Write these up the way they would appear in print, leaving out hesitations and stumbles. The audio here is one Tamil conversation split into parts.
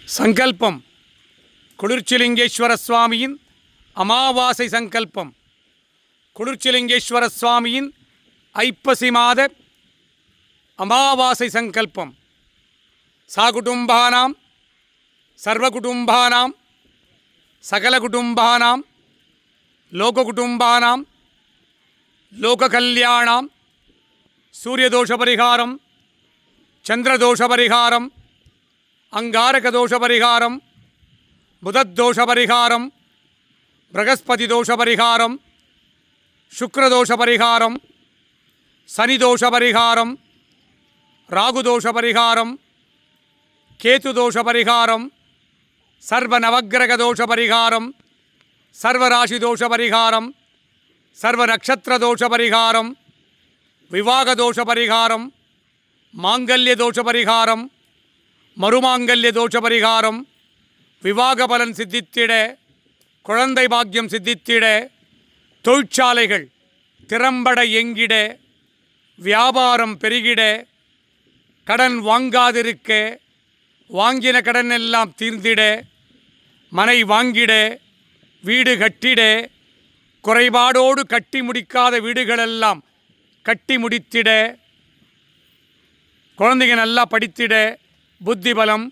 சங்கல்பம் குளிர்ச்சிலிங்கேஸ்வர சுவாமியின் அமாவாசை சங்கல்பம். குளிர்ச்சிலிங்கேஸ்வர சுவாமியின் ஐப்பசி மாத அமாவாசை சங்கல்பம். சாகுடும்பானாம் சர்வகுடும்பானாம் சகலகுடும்பானாம் லோககுடும்பானாம் லோககல்யாணாம் சூரியதோஷபரிகாரம், சந்திரதோஷபரிகாரம், அங்காரகதோஷபரிகாரம், புதத்தோஷபரிகாரம், பிரகஸ்பதி தோஷபரிகாரம், சுக்ரதோஷபரிகாரம், சனிதோஷபரிகாரம், ராகுதோஷபரிகாரம், கேதுதோஷபரிகாரம், சர்வ நவக்கிரக தோஷபரிகாரம், சர்வராசி தோஷபரிகாரம், சர்வ நட்சத்திர தோஷபரிகாரம், விவாக தோஷபரிகாரம், மாங்கல்ய தோஷபரிகாரம், மறுமாங்கல்ய தோஷபரிகாரம், விவாக பலன் சித்தித்திட, குழந்தை பாக்கியம் சித்தித்திட, தொழிற்சாலைகள் திறம்பட எங்கிட, வியாபாரம் பெருகிட, கடன் வாங்காதிருக்க, வாங்கின கடன் எல்லாம் தீர்ந்திட, மனை வாங்கிட, வீடு கட்டிட, குறைபாடோடு கட்டி முடிக்காத வீடுகளெல்லாம் கட்டி முடித்திட, குழந்தைங்க நல்லா படித்திட, புத்தி பலம்,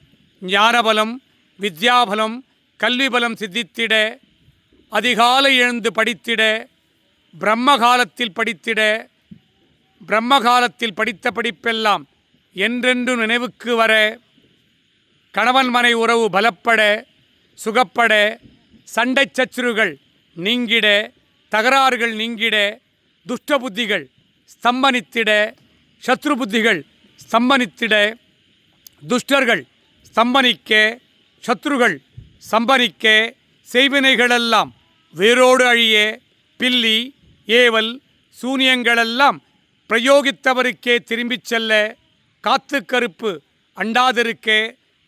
ஞானபலம், வித்யாபலம், கல்வி பலம் சித்தித்திட, அதிகாலை எழுந்து படித்திட, பிரம்மகாலத்தில் படித்திட, பிரம்மகாலத்தில் படித்த படிப்பெல்லாம் என்றென்று நினைவுக்கு வர, கணவன் மனை உறவு பலப்பட, சுகப்பட, சண்டை சச்சுறுகள் நீங்கிட, தகராறுகள் நீங்கிட, துஷ்ட புத்திகள் ஸ்தம்பனித்திட, சத்ரு புத்திகள் ஸ்தம்பனித்திட, துஷ்டர்கள் ஸ்தம்பனிக்க, சத்ருகள் சம்பனிக்க, செய்வினைகளெல்லாம் வேரோடு அழிய, பில்லி ஏவல் சூனியங்களெல்லாம் பிரயோகித்தவருக்கே திரும்பிச் செல்ல, காத்து கருப்பு அண்டாதிருக்க,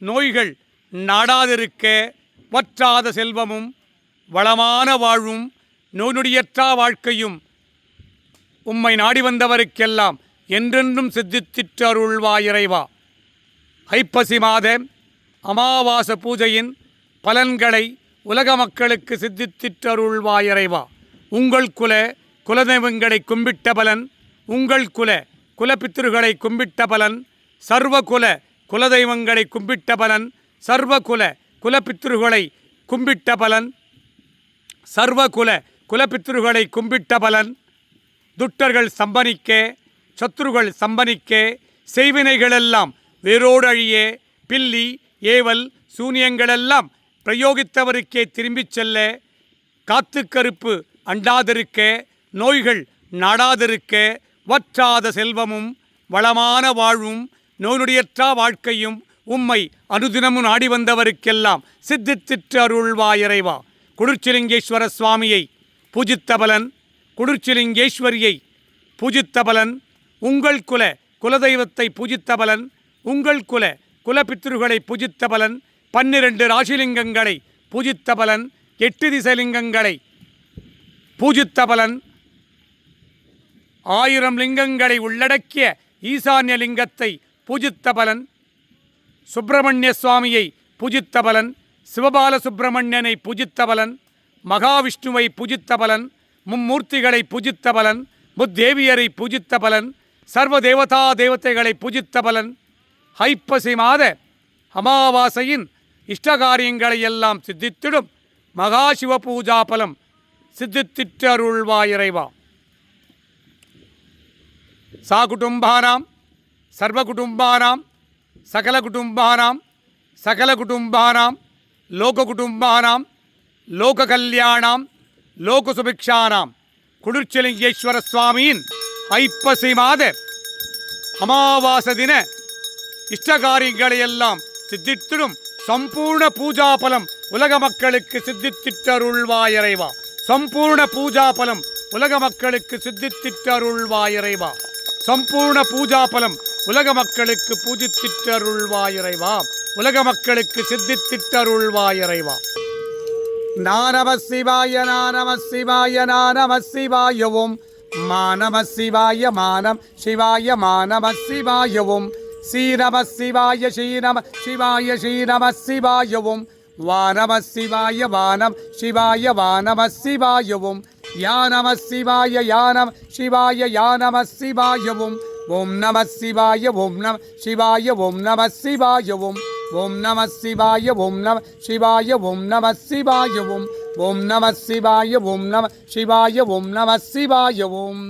நோய்கள் நாடாதிருக்க, வற்றாத செல்வமும் வளமான வாழ்வும் நோய்நொடியற்றா வாழ்க்கையும் உம்மை நாடி வந்தவருக்கெல்லாம் என்றென்றும் சித்தித்திட்டு அருள்வாய் இறைவா. ஐப்பசி மாத அமாவாசை பூஜையின் பலன்களை உலக மக்களுக்கு சித்தித்திட்டு அருள்வாய் இறைவா. உங்கள் குலதெய்வங்களை கும்பிட்ட பலன், உங்கள் குலபித்திருகளை கும்பிட்ட பலன், சர்வ குலதெய்வங்களை கும்பிட்ட பலன், சர்வ குலபித்திருகளை கும்பிட்ட பலன், சர்வ குலபித்திருகளை கும்பிட்ட பலன், துட்டர்கள் சம்பனிக்க, சத்ருகள் சம்பனிக்க, செய்வினைகளெல்லாம் வேரோடு அழிய, பில்லி ஏவல் சூனியங்களெல்லாம் பிரயோகித்தவருக்கே திரும்பிச் செல்ல, காத்து கருப்பு அண்டாதிருக்க, நோய்கள் நாடாதிருக்க, வற்றாத செல்வமும் வளமான வாழ்வும் நோய்நொடியற்றா வாழ்க்கையும் உம்மை அனுதினமும் நாடி வந்தவருக்கெல்லாம் சித்தித்திட்டு அருள்வாய் இறைவா. குளிர்ச்சிலிங்கேஸ்வர சுவாமியை பூஜித்த பலன், குளிர்ச்சிலிங்கேஸ்வரியை பூஜித்த பலன், உங்கள் குலதெய்வத்தை பூஜித்த பலன், உங்கள் குலபித்திருகளை பூஜித்த பலன், 12 ராசிலிங்கங்களை பூஜித்த பலன், 8 திசைலிங்கங்களை பூஜித்த பலன், 1000 லிங்கங்களை உள்ளடக்கிய ஈசான்ய லிங்கத்தை பூஜித்த பலன், சுப்பிரமணிய சுவாமியை பூஜித்த பலன், சிவபால சுப்பிரமணியனை பூஜித்த பலன், மகாவிஷ்ணுவை பூஜித்த பலன், மும்மூர்த்திகளை பூஜித்த பலன், முத்தேவியரை பூஜித்த பலன், சர்வ தேவதா தேவதைகளை பூஜித்த பலன், ஐப்பசி மாத அமாவாசையின் இஷ்டகாரியங்களை எல்லாம் சித்தித்திடும் மகாசிவ பூஜா பலம் சித்தித்திட்டு அருள்வாய் இறைவா. சாகுடும்பானாம் சர்வகுடும்பானாம் சகலகுடும்பானாம் சகலகுடும்பானாம் லோககுடும்பானாம் லோககல்யாணாம் லோகசுபிக்ஷானாம் குளிர்ச்சிலிங்கேஸ்வர சுவாமியின் ஐப்பசி மாத அமாவாசை தின இஷ்டகாரியங்களை எல்லாம் சித்தித்திடும் சம்பூர்ண பூஜா பலம் உலக மக்களுக்கு சித்தித்திட்டு அருள்வாய் இறைவா. சம்பூர்ண பூஜா பலம் உலக மக்களுக்கு சித்தித்திட்டு அருள்வாய் இறைவா. சம்பூர்ண பூஜா பலம் உலக மக்களுக்கு பூஜித்திட்டு அருள்வாய் இறைவா. உலக மக்களுக்கு சித்தித்திட்டு அருள்வாய் இறைவா. நானம சிவாய நானம சிவாய நானம சிவாய ஓம் மானம சிவாய மானம் சிவாய மானம சிவாய ஓம் ஸ்ரீ நம சிவாய ஸ்ரீ நம சிவாய ஸ்ரீ நம சிவாய ஓம் வா நம சிவாய வானம் சிவாய வா நம சிவாய ஓம் யா நம சிவாய யா நம சிவாய யா நம சிவாய ஓம் நம சிவாய ஓம் நம சிவாய ஓம் நம சிவாய ஓம் நம சிவாய ஓம் நம சிவாய ஓம் நம சிவாய ஓம் நம சிவாய ஓம் நம சிவாய ஓம் நம சிவாய ஓம்